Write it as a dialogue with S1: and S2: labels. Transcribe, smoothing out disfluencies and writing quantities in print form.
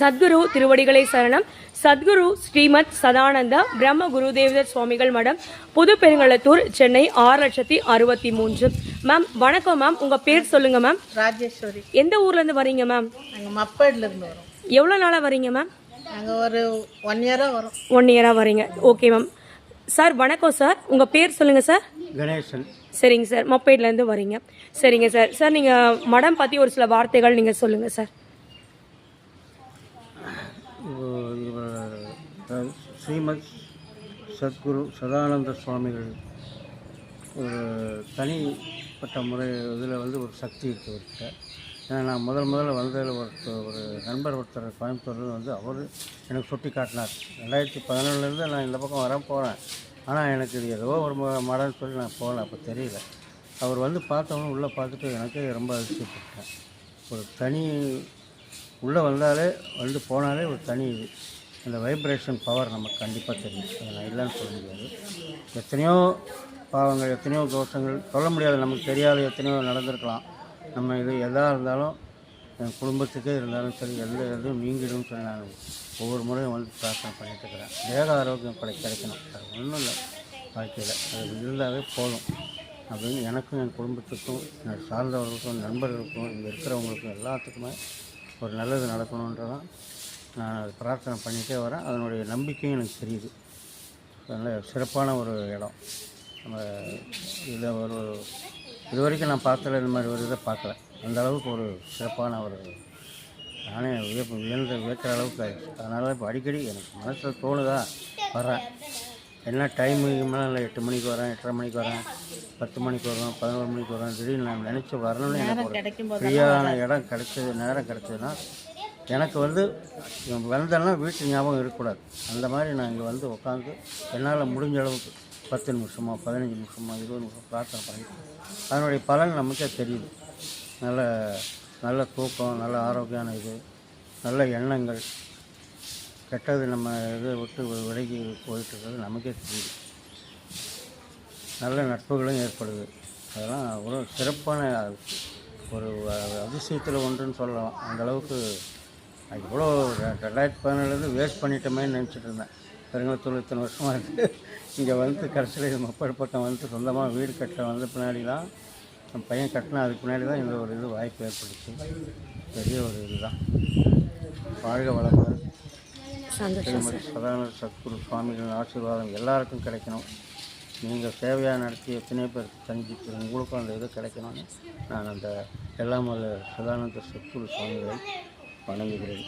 S1: சத்குரு திருவடிகளை சரணம். சத்குரு ஸ்ரீமத் சதானந்த பிரம்ம குருதேவதர் சுவாமிகள் மடம், புது பெருங்களத்தூர், சென்னை 6,63,000. மேம் வணக்கம் மேம். உங்க பேர் சொல்லுங்க மேம்.
S2: ராஜேஸ்வரி.
S1: எந்த ஊர்ல இருந்து வரீங்க மேம்?
S2: நாங்கள் மப்பேட்ல இருந்து வரோம்.
S1: எவ்வளோ நாளாக வரீங்க மேம்?
S2: நாங்கள் ஒரு 1 இயராக வரோம்.
S1: 1 இயராக வரீங்க. Okay ma'am. சார் வணக்கம் சார். உங்கள் பேர் சொல்லுங்கள் சார்.
S3: கணேசன்.
S1: சரிங்க சார், மப்பேட்லேருந்து வரீங்க. சரிங்க சார். சார் நீங்கள் மடம் பற்றி ஒரு சில வார்த்தைகள் நீங்கள் சொல்லுங்கள் சார்.
S3: ஸ்ரீமத் சத்குரு சதானந்த சுவாமிகள் ஒரு தனிப்பட்ட முறை இதில் வந்து ஒரு சக்தி இருக்குது. ஏன்னா நான் முதல்ல வந்ததில் ஒரு நண்பர் ஒருத்தர் கோயம்புத்தூரில் வந்து அவர் எனக்கு சுட்டி காட்டினார். 2011 நான் இந்த பக்கம் போகிறேன். ஆனால் எனக்கு இது ஏதோ ஒரு மடம்னு சொல்லி நான் போகல, அப்போ தெரியல. அவர் வந்து பார்த்தவங்களும் உள்ளே பார்த்துட்டு எனக்கே ரொம்ப அதிர்ச்சிப்பட்டேன். ஒரு தனி உள்ளே வந்தாலே வந்து போனாலே ஒரு தனி இது, அந்த வைப்ரேஷன் பவர் நமக்கு கண்டிப்பாக தெரியும். அதை நான் இல்லைன்னு சொல்ல முடியாது. எத்தனையோ பாவங்கள், எத்தனையோ தோஷங்கள் சொல்ல முடியாது, நமக்கு தெரியாத எத்தனையோ நடந்திருக்கலாம். நம்ம இது எதாக இருந்தாலும் என் குடும்பத்துக்கே இருந்தாலும் சரி, எந்த இதுவும் நீங்கிடும் சொல்லி நான் ஒவ்வொரு முறையும் வந்து பிரார்த்தனை பண்ணிட்டு இருக்கிறேன். தேக ஆரோக்கியம் கிடைக்கணும், அது ஒன்றும் இல்லை வாழ்க்கையில், அது இருந்தாலே போதும் அப்படின்னு எனக்கும் என் குடும்பத்துக்கும் என்னை சார்ந்தவர்களுக்கும் நண்பர்களுக்கும் இங்கே இருக்கிறவங்களுக்கும் எல்லாத்துக்குமே ஒரு நல்லது நடக்கணுன்றதான் நான் அதை பிரார்த்தனை பண்ணிகிட்டே வரேன். அதனுடைய நம்பிக்கையும் எனக்கு தெரியுது. நல்ல சிறப்பான ஒரு இடம். நம்ம இதில் ஒரு இது வரைக்கும் நான் பார்த்தல, இந்த மாதிரி ஒரு இதை பார்க்கல. அந்த அளவுக்கு ஒரு சிறப்பான ஒரு, நானே வியக்கிற அளவுக்கு ஆயிடுச்சு. அதனால் இப்போ அடிக்கடி எனக்கு மனசில் தோணுதா வர்றேன். என்ன டைமுக்கு மேலே இல்லை, 8 மணிக்கு வரேன், 8:30 மணிக்கு வரேன், 10 மணிக்கு வருவேன், 11 மணிக்கு வருவேன். திடீர்னு நான் நினச்சி வரணும்னு எனக்கு ஒரு ஃப்ரீயான இடம் கிடைச்சது, நேரம் கிடைச்சதுன்னா எனக்கு வந்து வந்தேன்னா வீட்டு ஞாபகம் இருக்கக்கூடாது. அந்த மாதிரி நான் இங்கே வந்து உட்காந்து என்னால் முடிஞ்ச அளவுக்கு 10 நிமிஷமோ 15 நிமிஷமோ 20 நிமிஷம் பிரார்த்தனை பண்ணிட்டு அதனுடைய பலன் நமக்கே தெரியுது. நல்ல தூக்கம், நல்ல ஆரோக்கியமான இது, நல்ல எண்ணங்கள், கெட்டது நம்ம இதை விட்டு விலகி போயிட்டுருக்கிறது நமக்கே தெரியுது. நல்ல நட்புகளும் ஏற்படுது. அதெல்லாம் ஒரு சிறப்பான ஒரு அதிசயத்தில் ஒன்றுன்னு சொல்லலாம். அந்தளவுக்கு இவ்வளோ 2017 வேஸ்ட் பண்ணிட்டோமேன்னு நினச்சிட்டு இருந்தேன். பெருங்கத்தூர் இத்தனை வருஷமாக இருக்குது. இங்கே வந்து கடைசியில் இது மப்பர் பக்கம் வந்து சொந்தமாக வீடு கட்ட வந்த பின்னாடி தான், என் பையன் கட்டினா அதுக்கு பின்னாடி தான் இந்த ஒரு இது வாய்ப்பு ஏற்படுச்சு. பெரிய ஒரு இதுதான். வாழ்க வளங்கள். சதானந்த சத்குரு சுவாமிகளின் ஆசீர்வாதம் எல்லாருக்கும் கிடைக்கணும். நீங்கள் சேவையாக நடத்தி எத்தனையோ பேர் சந்தித்து உங்களுக்கும் அந்த இது கிடைக்கணும்னு நான் அந்த எல்லாம் சதானந்த சத்குரு சுவாமிகளை வணங்குகிறேன்.